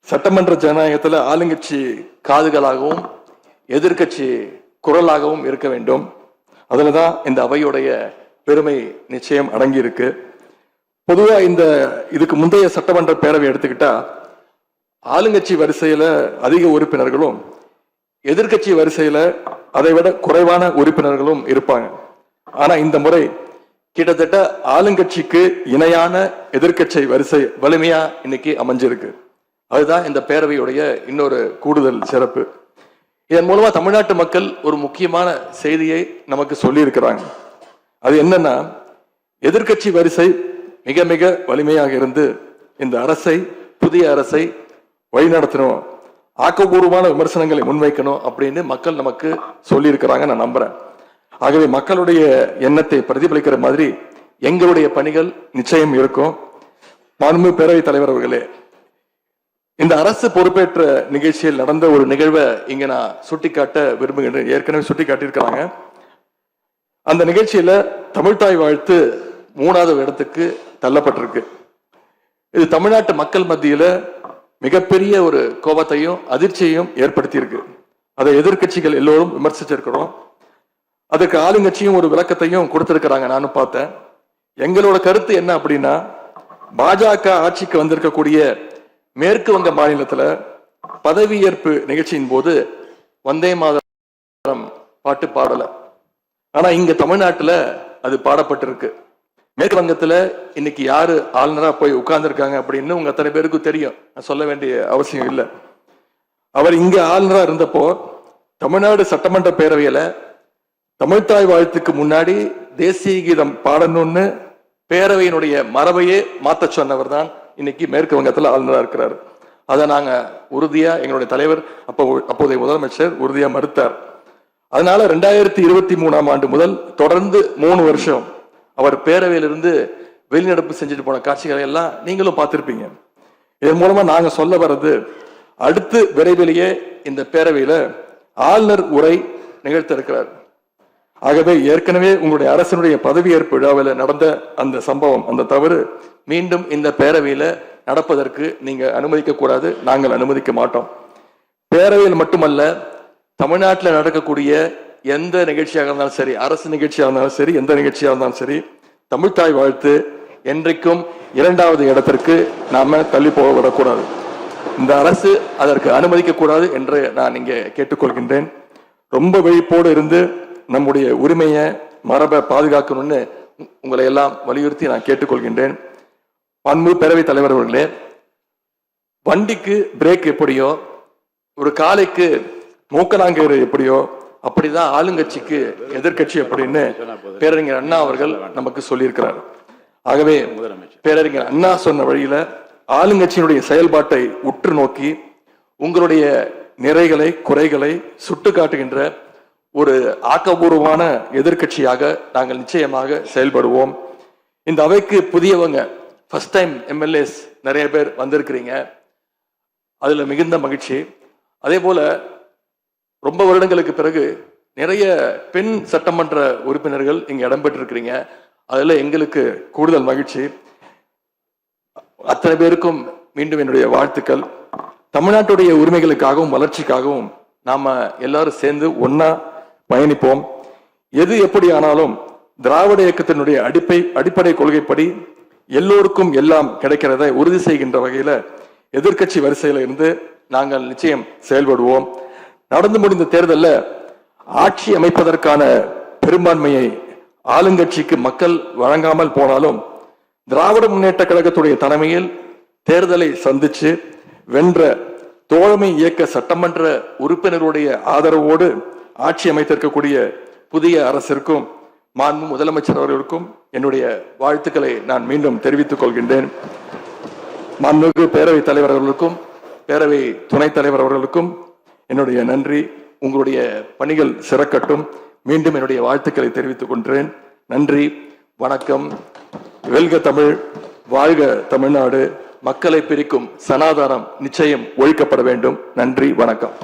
சட்டமன்ற ஜனநாயகத்தில் ஆளுங்கட்சி காதுகளாகவும் எதிர்கட்சி குரலாகவும் இருக்க வேண்டும். அதுலதான் இந்த அவையுடைய பெருமை நிச்சயம் அடங்கி இருக்கு. பொதுவா இதுக்கு முந்தைய சட்டமன்ற பேரவை எடுத்துக்கிட்டா ஆளுங்கட்சி வரிசையில அதிக உறுப்பினர்களும் எதிர்கட்சி வரிசையில அதை விட குறைவான உறுப்பினர்களும் இருப்பாங்க. ஆனா இந்த முறை கிட்டத்தட்ட ஆளுங்கட்சிக்கு இணையான எதிர்கட்சி வரிசை வலிமையா இன்னைக்கு அமைஞ்சிருக்கு. அதுதான் இந்த பேரவையுடைய இன்னொரு கூடுதல் சிறப்பு. இதன் மூலமா தமிழ்நாட்டு மக்கள் ஒரு முக்கியமான செய்தியை நமக்கு சொல்லி இருக்கிறாங்க. அது என்னன்னா, எதிர்கட்சி வரிசை மிக மிக வலிமையாக இருந்து இந்த அரசை, புதிய அரசை வழிநடத்தணும், ஆக்கப்பூர்வமான விமர்சனங்களை முன்வைக்கணும் அப்படின்னு மக்கள் நமக்கு சொல்லி இருக்கிறாங்க. நான் நம்புறேன். ஆகவே மக்களுடைய எண்ணத்தை பிரதிபலிக்கிற மாதிரி எங்களுடைய பணிகள் நிச்சயம் இருக்கும். மாண்புமிகு பேரவைத் தலைவர் அவர்களே, இந்த அரசு பொறுப்பேற்ற நிகழ்ச்சியில் நடந்த ஒரு நிகழ்வை இங்க நான் சுட்டிக்காட்ட விரும்புகின்றேன். ஏற்கனவே சுட்டி காட்டியிருக்கிறாங்க. அந்த நிகழ்ச்சியில தமிழ்தாய் வாழ்த்து 3வது இடத்துக்கு தள்ளப்பட்டிருக்கு. இது தமிழ்நாட்டு மக்கள் மத்தியில மிகப்பெரிய ஒரு கோபத்தையும் அதிர்ச்சியையும் ஏற்படுத்தி இருக்கு. அதை எதிர்கட்சிகள் எல்லோரும் விமர்சிச்சிருக்கிறோம். அதுக்கு ஆளுங்கட்சியும் ஒரு விளக்கத்தையும் கொடுத்திருக்கிறாங்க. நானும் பார்த்தேன். எங்களோட கருத்து என்ன அப்படின்னா, பாஜக ஆட்சிக்கு வந்திருக்கக்கூடிய மேற்கு வங்க மாநிலத்துல பதவியேற்பு நிகழ்ச்சியின் போது வந்தே மாதரம் பாட்டு பாடல. ஆனா இங்க தமிழ்நாட்டுல அது பாடப்பட்டிருக்கு. மேற்கு வங்கத்துல இன்னைக்கு யாரு ஆளுநரா போய் உட்கார்ந்து இருக்காங்க அப்படின்னு உங்க அத்தனை பேருக்கு தெரியும். சொல்ல வேண்டிய அவசியம் இல்லை. அவர் இங்க ஆளுநரா இருந்தப்போ தமிழ்நாடு சட்டமன்ற பேரவையில தமிழ்தாய் வாழ்த்துக்கு முன்னாடி தேசிய கீதம் பாடணும்னு பேரவையினுடைய மரபையே மாத்த சொன்னவர் தான் இன்னைக்கு மேற்கு வங்கத்தில் ஆளுநராக இருக்கிறார். அதை நாங்க உறுதியா, எங்களுடைய தலைவர் அப்போதைய முதலமைச்சர் உறுதியா மறுத்தார். அதனால 2023ஆம் ஆண்டு முதல் தொடர்ந்து 3 வருஷம் அவர் பேரவையிலிருந்து வெளிநடப்பு செஞ்சுட்டு போன காட்சிகளை எல்லாம் நீங்களும் பார்த்திருப்பீங்க. இதன் மூலமா நாங்க சொல்ல வர்றது, அடுத்து விரைவிலேயே இந்த பேரவையில ஆளுநர் உரை நிகழ்த்த இருக்கிறார். ஆகவே ஏற்கனவே உங்களுடைய அரசினுடைய பதவியேற்பு விழாவில் நடந்த அந்த சம்பவம், அந்த தவறு மீண்டும் இந்த பேரவையில நடப்பதற்கு நீங்க அனுமதிக்க கூடாது. நாங்கள் அனுமதிக்க மாட்டோம். பேரவையில் மட்டுமல்ல, தமிழ்நாட்டில் நடக்கக்கூடிய எந்த நிகழ்ச்சியாக இருந்தாலும் சரி, அரசு நிகழ்ச்சியாக இருந்தாலும் சரி, எந்த நிகழ்ச்சியாக இருந்தாலும் சரி, தமிழ்தாய் வாழ்த்து என்றைக்கும் 2வது இடத்திற்கு நாம தள்ளி போக விடக்கூடாது. இந்த அரசு அதற்கு அனுமதிக்க கூடாது என்று நான் இங்கே கேட்டுக்கொள்கின்றேன். ரொம்ப விழிப்போடு இருந்து நம்முடைய உரிமையை, மரபை பாதுகாக்கணும்னு உங்களை எல்லாம் வலியுறுத்தி நான் கேட்டுக்கொள்கின்றேன். மாண்புமிகு பேரவைத் தலைவர் அவர்களே, வண்டிக்கு பிரேக் எப்படியோ, ஒரு காலைக்கு மூக்கனாங்கயிறு எப்படியோ, அப்படிதான் ஆளுங்கட்சிக்கு எதிர்கட்சி அப்படின்னு பேரறிஞர் அண்ணா அவர்கள் நமக்கு சொல்லியிருக்கிறார். ஆகவே பேரறிஞர் அண்ணா சொன்ன வழியில ஆளுங்கட்சியினுடைய செயல்பாட்டை உற்று நோக்கி உங்களுடைய நிறைகளை, குறைகளை சுட்டு காட்டுகின்ற ஒரு ஆக்கப்பூர்வமான எதிர்கட்சியாக நாங்கள் நிச்சயமாக செயல்படுவோம். இந்த அவைக்கு புதியவங்க, ஃபர்ஸ்ட் டைம் எம்எல்ஏஸ் நிறைய பேர் வந்திருக்கிறீங்க. அதுல மிகுந்த மகிழ்ச்சி. அதே போல ரொம்ப வருடங்களுக்கு பிறகு நிறைய பெண் சட்டமன்ற உறுப்பினர்கள் இங்க இடம்பெற்றிருக்கிறீங்க. அதுல எங்களுக்கு கூடுதல் மகிழ்ச்சி. அத்தனை பேருக்கும் மீண்டும் என்னுடைய வாழ்த்துக்கள். தமிழ்நாட்டுடைய உரிமைகளுக்காகவும் வளர்ச்சிக்காகவும் நாம எல்லாரும் சேர்ந்து ஒன்னா பயணிப்போம். எது எப்படி ஆனாலும் திராவிட இயக்கத்தினுடைய அடிப்படை கொள்கைப்படி எல்லோருக்கும் எல்லாம் கிடைக்கிறதை உறுதி செய்கின்ற வகையில எதிர்கட்சி வரிசையில இருந்து நாங்கள் நிச்சயம் செயல்படுவோம். நடந்து முடிந்த தேர்தலில் ஆட்சி அமைப்பதற்கான பெரும்பான்மையை ஆளுங்கட்சிக்கு மக்கள் வழங்காமல் போனாலும் திராவிட முன்னேற்ற கழகத்துடைய தலைமையில் தேர்தலை சந்திச்சு வென்ற தோழமை இயக்க சட்டமன்ற உறுப்பினருடைய ஆதரவோடு ஆட்சி அமைத்திருக்கக்கூடிய புதிய அரசிற்கும் மாண்பு முதலமைச்சர் அவர்களுக்கும் என்னுடைய வாழ்த்துக்களை நான் மீண்டும் தெரிவித்துக் கொள்கின்றேன். மாண்புமிகு பேரவைத் தலைவர் அவர்களுக்கும் பேரவை துணைத் தலைவர் அவர்களுக்கும் என்னுடைய நன்றி. உங்களுடைய பணிகள் சிறக்கட்டும். மீண்டும் என்னுடைய வாழ்த்துக்களை தெரிவித்துக் கொள்கிறேன். நன்றி, வணக்கம். வெல்க தமிழ், வாழ்க தமிழ்நாடு. மக்களை பிரிக்கும் சனாதானம் நிச்சயம் ஒழிக்கப்பட வேண்டும். நன்றி, வணக்கம்.